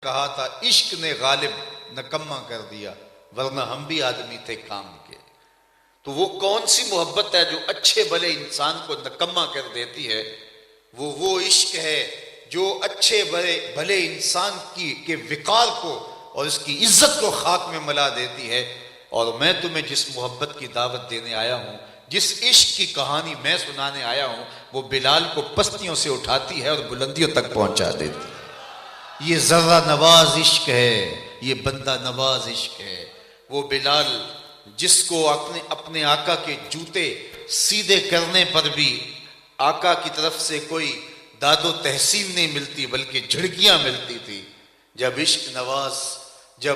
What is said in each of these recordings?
کہا تھا عشق نے غالب نکما کر دیا ورنہ ہم بھی آدمی تھے کام کے. تو وہ کون سی محبت ہے جو اچھے بھلے انسان کو نکما کر دیتی ہے؟ وہ عشق ہے جو اچھے بھلے انسان کے وقار کو اور اس کی عزت کو خاک میں ملا دیتی ہے. اور میں تمہیں جس محبت کی دعوت دینے آیا ہوں، جس عشق کی کہانی میں سنانے آیا ہوں، وہ بلال کو پستیوں سے اٹھاتی ہے اور بلندیوں تک پہنچا دیتی ہے. یہ ذرہ نواز عشق ہے، یہ بندہ نواز عشق ہے. وہ بلال جس کو اپنے آقا کے جوتے سیدھے کرنے پر بھی آقا کی طرف سے کوئی داد و تحسین نہیں ملتی بلکہ جھڑکیاں ملتی تھی. جب عشق نواز، جب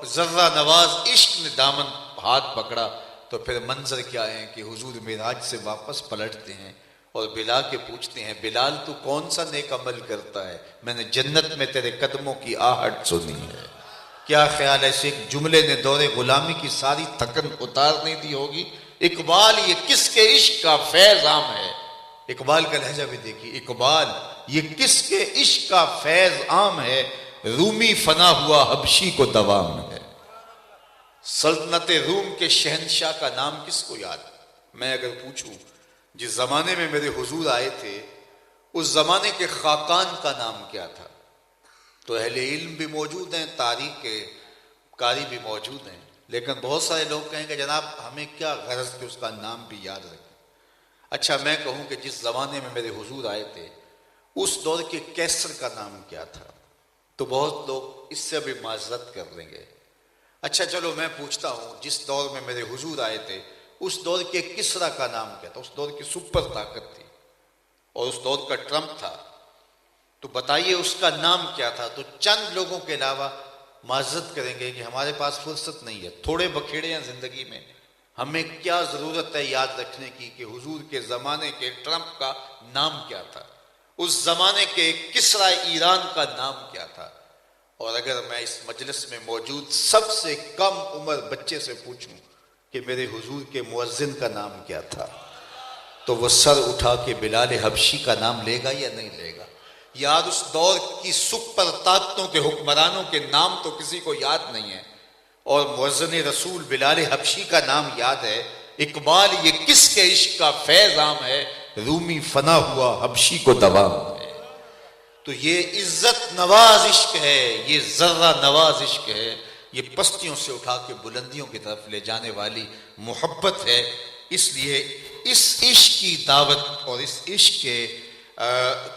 ذرہ نواز عشق نے دامن ہاتھ پکڑا تو پھر منظر کیا ہے کہ حضور معراج سے واپس پلٹتے ہیں اور بلال کے پوچھتے ہیں، بلال تو کون سا نیک عمل کرتا ہے؟ میں نے جنت میں تیرے قدموں کی آہٹ سنی ہے. کیا خیال ہے ایسے ایک جملے نے دور غلامی کی ساری تھکن اتار نہیں دی ہوگی؟ اقبال یہ کس کے عشق کا فیض عام ہے. اقبال کا لہجہ بھی دیکھیے، اقبال یہ کس کے عشق کا فیض عام ہے، رومی فنا ہوا حبشی کو دوام ہے. سلطنت روم کے شہنشاہ کا نام کس کو یاد؟ میں اگر پوچھوں جس زمانے میں میرے حضور آئے تھے اس زمانے کے خاقان کا نام کیا تھا؟ تو اہل علم بھی موجود ہیں، تاریخ کے قاری بھی موجود ہیں، لیکن بہت سارے لوگ کہیں گے جناب ہمیں کیا غرض کہ اس کا نام بھی یاد رکھیں. اچھا میں کہوں کہ جس زمانے میں میرے حضور آئے تھے اس دور کے کیسر کا نام کیا تھا؟ تو بہت لوگ اس سے بھی معذرت کر لیں گے. اچھا چلو میں پوچھتا ہوں، جس دور میں میرے حضور آئے تھے اس دور کے کسرا کا نام کیا تھا؟ اس دور کی سپر طاقت تھی اور اس دور کا ٹرمپ تھا، تو بتائیے اس کا نام کیا تھا؟ تو چند لوگوں کے علاوہ معذرت کریں گے کہ ہمارے پاس فرصت نہیں ہے، تھوڑے بکھیڑے ہیں زندگی میں، ہمیں کیا ضرورت ہے یاد رکھنے کی کہ حضور کے زمانے کے ٹرمپ کا نام کیا تھا، اس زمانے کے کسرا ایران کا نام کیا تھا. اور اگر میں اس مجلس میں موجود سب سے کم عمر بچے سے پوچھوں کہ میرے حضور کے مؤذن کا نام کیا تھا، تو وہ سر اٹھا کے بلال حبشی کا نام لے گا یا نہیں لے گا؟ یاد اس دور کی سپر طاقتوں کے حکمرانوں کے نام تو کسی کو یاد نہیں ہے، اور مؤذن رسول بلال حبشی کا نام یاد ہے. اقبال یہ کس کے عشق کا فیض عام ہے، رومی فنا ہوا حبشی کو دوام ہے. تو یہ عزت نواز عشق ہے، یہ ذرہ نواز عشق ہے، یہ پستیوں سے اٹھا کے بلندیوں کی طرف لے جانے والی محبت ہے. اس لیے اس عشق کی دعوت اور اس عشق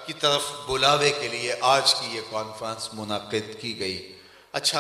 کی طرف بلاوے کے لیے آج کی یہ کانفرنس منعقد کی گئی. اچھا